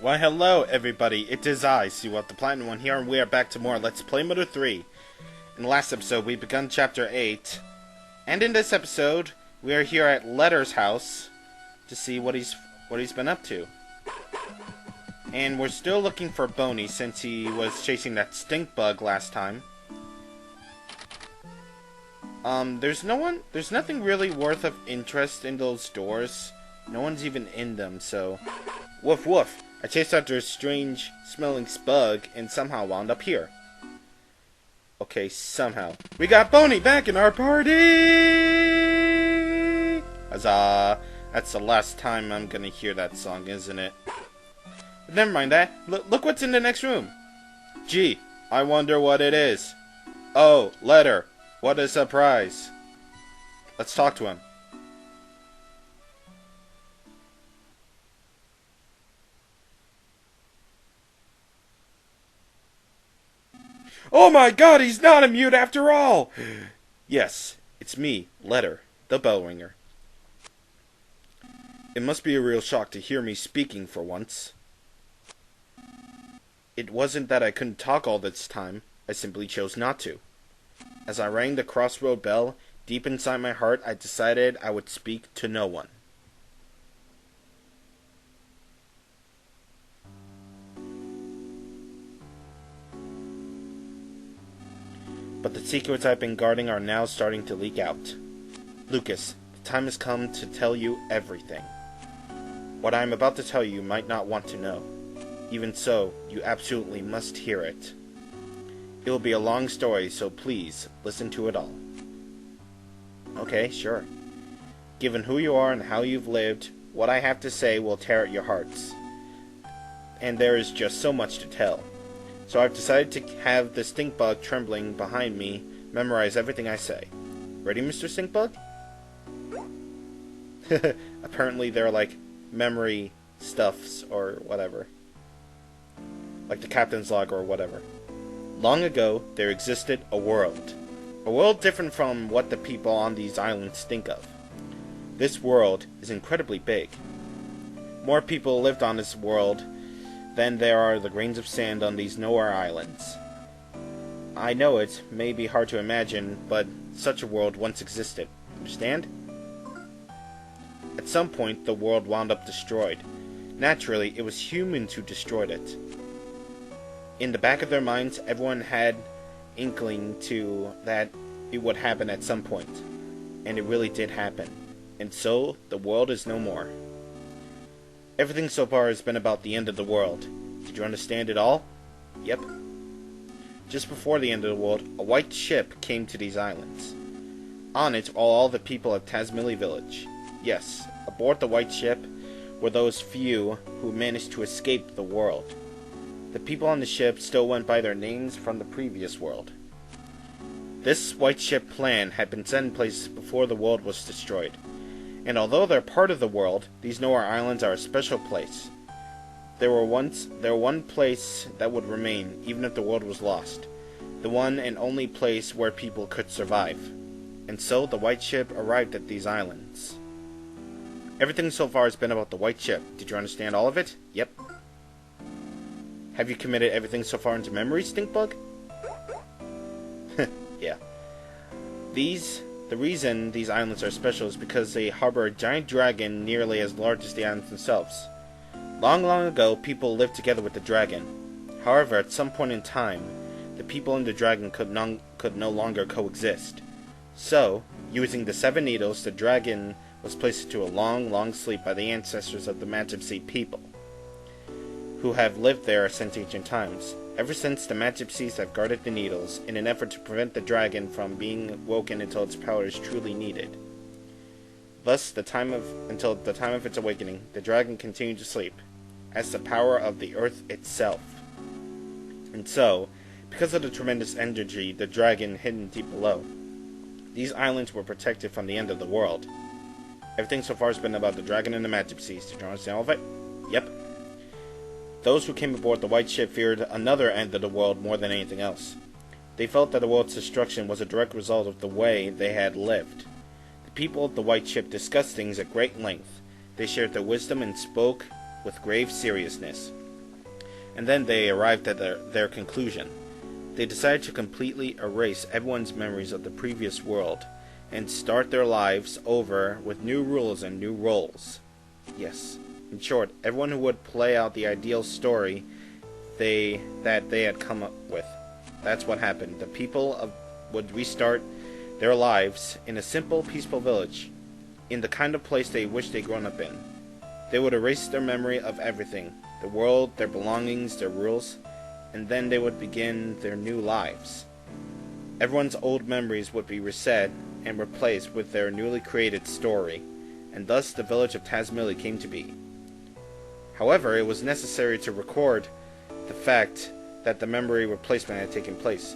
Why hello everybody, it is I, Siwat the Platinum One here, and we are back to more Let's Play Mother 3. In the last episode, we begun Chapter 8, and in this episode, we are here at Letter's house to see what he's been up to. And we're still looking for Boney, since he was chasing that stink bug last time. There's nothing really worth of interest in those doors. No one's even in them, so... Woof woof! I chased after a strange smelling spug and somehow wound up here. Okay, somehow. We got Boney back in our party! Huzzah! That's the last time I'm gonna hear that song, isn't it? But never mind that. Look what's in the next room. Gee, I wonder what it is. Oh, Letter. What a surprise. Let's talk to him. Oh my god, he's not a mute after all! Yes, it's me, Letter, the bell ringer. It must be a real shock to hear me speaking for once. It wasn't that I couldn't talk all this time, I simply chose not to. As I rang the crossroad bell, deep inside my heart I decided I would speak to no one. But the secrets I've been guarding are now starting to leak out. Lucas, the time has come to tell you everything. What I am about to tell you might not want to know. Even so, you absolutely must hear it. It will be a long story, so please, listen to it all. Okay, sure. Given who you are and how you've lived, what I have to say will tear at your hearts. And there is just so much to tell. So I've decided to have the stink bug trembling behind me memorize everything I say. Ready, Mr. Stink Bug? Apparently they're like memory stuffs or whatever. Like the captain's log or whatever. Long ago, there existed a world. A world different from what the people on these islands think of. This world is incredibly big. More people lived on this world than there are the grains of sand on these nowhere islands. I know it may be hard to imagine, but such a world once existed. Understand? At some point, the world wound up destroyed. Naturally, it was humans who destroyed it. In the back of their minds, everyone had inkling to that it would happen at some point. And it really did happen. And so, the world is no more. Everything so far has been about the end of the world. Did you understand it all? Yep. Just before the end of the world, a white ship came to these islands. On it are all the people of Tazmily Village. Yes, aboard the white ship were those few who managed to escape the world. The people on the ship still went by their names from the previous world. This white ship plan had been set in place before the world was destroyed. And although they're part of the world, these nowhere islands are a special place. There were one place that would remain, even if the world was lost. The one and only place where people could survive. And so the white ship arrived at these islands. Everything so far has been about the white ship. Did you understand all of it? Yep. Have you committed everything so far into memory, Stinkbug? Yeah. The reason these islands are special is because they harbor a giant dragon nearly as large as the islands themselves. Long, long ago, people lived together with the dragon. However, at some point in time, the people and the dragon could no longer coexist. So, using the 7 needles, the dragon was placed into a long, long sleep by the ancestors of the Magipsy people, who have lived there since ancient times. Ever since, the Magipsies have guarded the needles in an effort to prevent the dragon from being woken until its power is truly needed. Thus, until the time of its awakening, the dragon continued to sleep, as the power of the earth itself. And so, because of the tremendous energy the dragon hidden deep below, these islands were protected from the end of the world. Everything so far has been about the dragon and the Magipsies. Did you understand all of it? Yep. Those who came aboard the white ship feared another end of the world more than anything else. They felt that the world's destruction was a direct result of the way they had lived. The people of the white ship discussed things at great length. They shared their wisdom and spoke with grave seriousness. and then they arrived at their conclusion. They decided to completely erase everyone's memories of the previous world and start their lives over with new rules and new roles. Yes, in short, everyone who would play out the ideal story that they had come up with. That's what happened. The people would restart their lives in a simple, peaceful village, in the kind of place they wished they'd grown up in. They would erase their memory of everything, the world, their belongings, their rules, and then they would begin their new lives. Everyone's old memories would be reset and replaced with their newly created story, and thus the village of Tazmily came to be. However, it was necessary to record the fact that the memory replacement had taken place.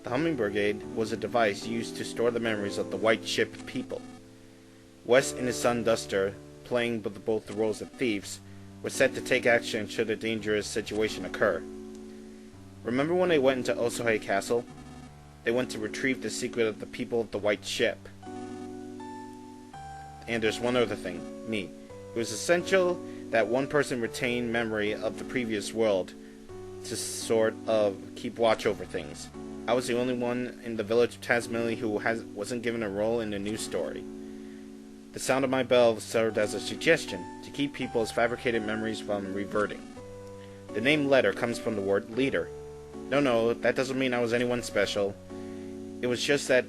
The Humming Brigade was a device used to store the memories of the White Ship people. Wes and his son Duster, playing both the roles of thieves, were set to take action should a dangerous situation occur. Remember when they went into Osohe Castle? They went to retrieve the secret of the people of the White Ship. And there's one other thing, me. It was essential that one person retain memory of the previous world to sort of keep watch over things. I was the only one in the village of Tazmily who wasn't given a role in the news story. The sound of my bell served as a suggestion to keep people's fabricated memories from reverting. The name Letter comes from the word leader. No, that doesn't mean I was anyone special. It was just that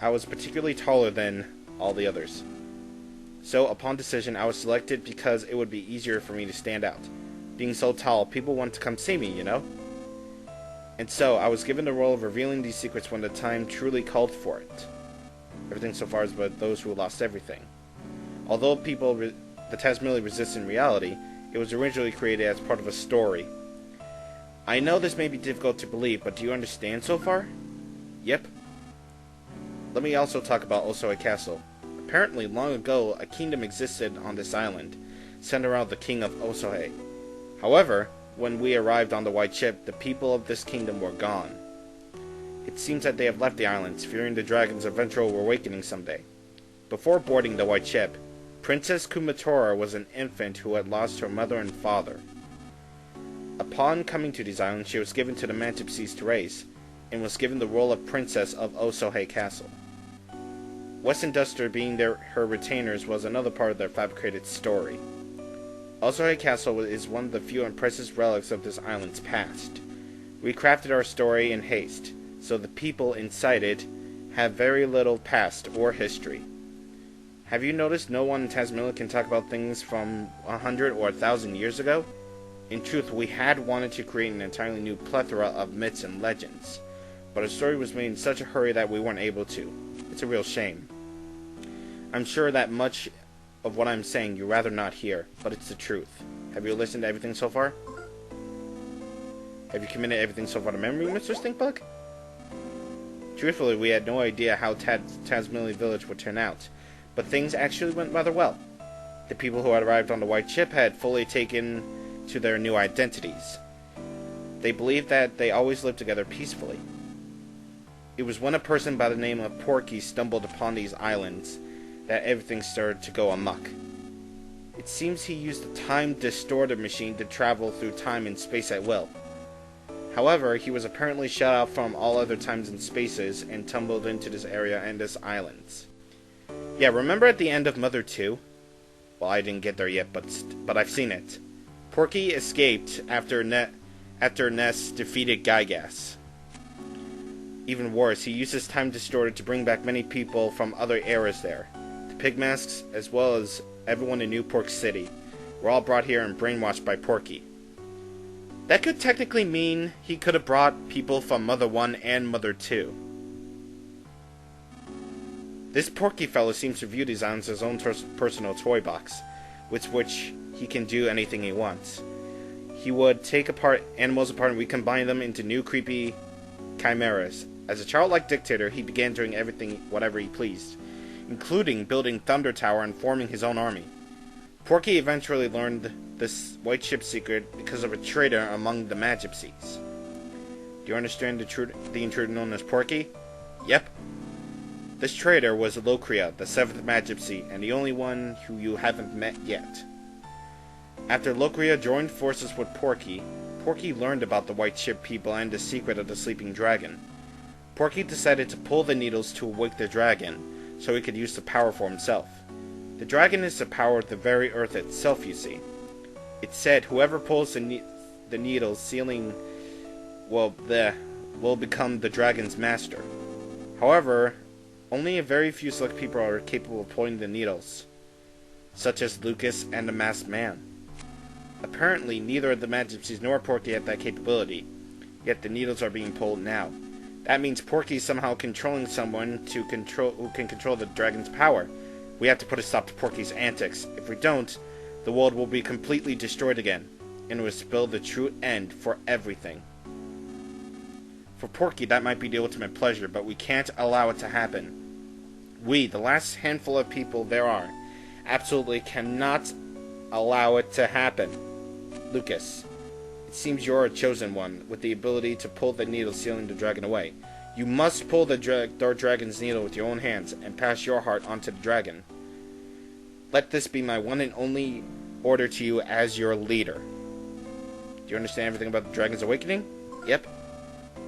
I was particularly taller than all the others. So, upon decision, I was selected because it would be easier for me to stand out. Being so tall, people wanted to come see me, you know? And so, I was given the role of revealing these secrets when the time truly called for it. Everything so far is about those who lost everything. Although the Tazmily resist in reality, it was originally created as part of a story. I know this may be difficult to believe, but do you understand so far? Yep. Let me also talk about Osohe Castle. Apparently, long ago, a kingdom existed on this island, centered around the king of Osohe. However, when we arrived on the White Ship, the people of this kingdom were gone. It seems that they have left the islands, fearing the dragon's eventual awakening someday. Before boarding the White Ship, Princess Kumatora was an infant who had lost her mother and father. Upon coming to these islands, she was given to the Mantipsees to raise, and was given the role of Princess of Osohe Castle. Wes and Duster being her retainers was another part of their fabricated story. Osohe Castle is one of the few and precious relics of this island's past. We crafted our story in haste, so the people inside it have very little past or history. Have you noticed no one in Tazmily can talk about things from 100 or 1,000 years ago? In truth, we had wanted to create an entirely new plethora of myths and legends, but our story was made in such a hurry that we weren't able to. It's a real shame. I'm sure that much of what I'm saying you'd rather not hear, but it's the truth. Have you listened to everything so far? Have you committed everything so far to memory, Mr. Stinkbug? Truthfully, we had no idea how Tazmily Village would turn out, but things actually went rather well. The people who had arrived on the White Ship had fully taken to their new identities. They believed that they always lived together peacefully. It was when a person by the name of Porky stumbled upon these islands that everything started to go amok. It seems he used a time-distorted machine to travel through time and space at will. However, he was apparently shut out from all other times and spaces and tumbled into this area and this islands. Yeah, remember at the end of Mother 2? Well, I didn't get there yet, but I've seen it. Porky escaped after Ness defeated Gygas. Even worse, he used his time distorted to bring back many people from other eras there. The Pigmasks, as well as everyone in Newport City, were all brought here and brainwashed by Porky. That could technically mean he could have brought people from Mother 1 and Mother 2. This Porky fellow seems to view these islands as his own personal toy box, with which he can do anything he wants. He would take animals apart and recombine them into new creepy chimeras. As a childlike dictator, he began doing whatever he pleased, including building Thunder Tower and forming his own army. Porky eventually learned this White Ship secret because of a traitor among the Magipsies. Do you understand the intruder known as Porky? Yep. This traitor was Locria, the 7th Magipsy, and the only one who you haven't met yet. After Locria joined forces with Porky, Porky learned about the white ship people and the secret of the sleeping dragon. Porky decided to pull the needles to awake the dragon, so he could use the power for himself. The dragon is the power of the very earth itself, you see. It said whoever pulls the needles sealing will become the dragon's master. However, only a very few select people are capable of pulling the needles, such as Lucas and the Masked Man. Apparently, neither of the Magipsies nor Porky have that capability, yet the needles are being pulled now. That means Porky is somehow controlling someone who can control the dragon's power. We have to put a stop to Porky's antics. If we don't, the world will be completely destroyed again, and it will spell the true end for everything. For Porky, that might be the ultimate pleasure, but we can't allow it to happen. We, the last handful of people there are, absolutely cannot allow it to happen. Lucas, it seems you're a chosen one, with the ability to pull the needle sealing the dragon away. You must pull the dragon's needle with your own hands, and pass your heart onto the dragon. Let this be my one and only order to you as your leader. Do you understand everything about the dragon's awakening? Yep.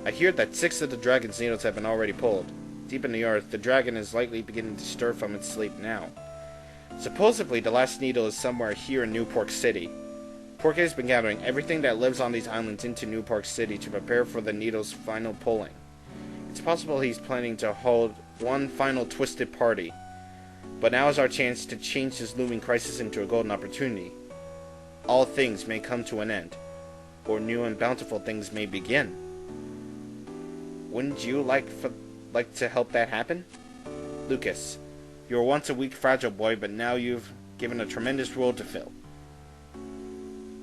I hear that 6 of the dragon's needles have been already pulled. Deep in the earth, the dragon is likely beginning to stir from its sleep now. Supposedly, the last needle is somewhere here in Newport City. Porky has been gathering everything that lives on these islands into Newport City to prepare for the needle's final pulling. It's possible he's planning to hold one final twisted party. But now is our chance to change this looming crisis into a golden opportunity. All things may come to an end, or new and bountiful things may begin. Wouldn't you like to help that happen? Lucas, you were once a weak, fragile boy, but now you've given a tremendous role to fill.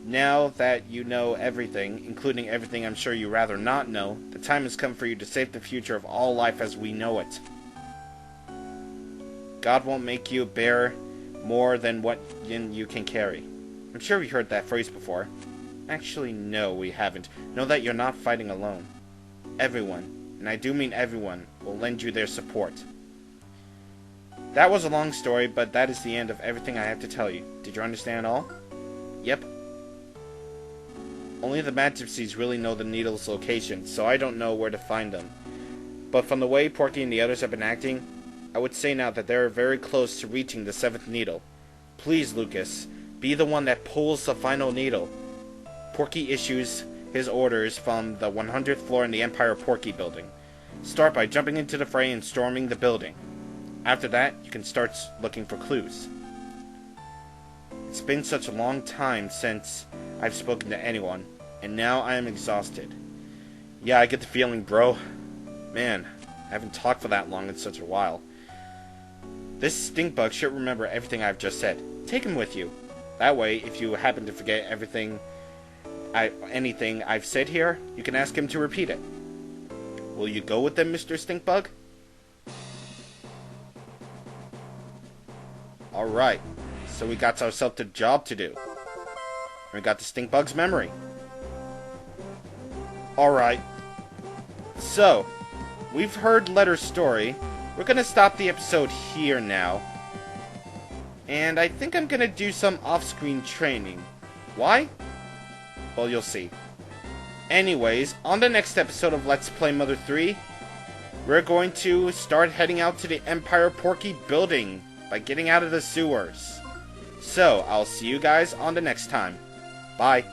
Now that you know everything, including everything I'm sure you'd rather not know, the time has come for you to save the future of all life as we know it. God won't make you bear more than what you can carry. I'm sure we heard that phrase before. Actually, no, we haven't. Know that you're not fighting alone. Everyone, and I do mean everyone, will lend you their support. That was a long story, but that is the end of everything I have to tell you. Did you understand all? Yep. Only the Magipsies really know the needle's location, so I don't know where to find them. But from the way Porky and the others have been acting, I would say now that they are very close to reaching the 7th needle. Please, Lucas, be the one that pulls the final needle. Porky issues his orders from the 100th floor in the Empire Porky building. Start by jumping into the fray and storming the building. After that, you can start looking for clues. It's been such a long time since I've spoken to anyone, and now I am exhausted. Yeah, I get the feeling, bro. Man, I haven't talked for that long in such a while. This stink bug should remember everything I've just said. Take him with you. That way, if you happen to forget anything I've said here, you can ask him to repeat it. Will you go with them, Mr. Stinkbug? Alright, so we got ourselves a job to do. We got the Stinkbug's memory. Alright, so, we've heard Letter's story. We're gonna stop the episode here now. And I think I'm gonna do some off-screen training. Why? Well, you'll see. Anyways, on the next episode of Let's Play Mother 3, we're going to start heading out to the Empire Porky building by getting out of the sewers. So, I'll see you guys on the next time. Bye.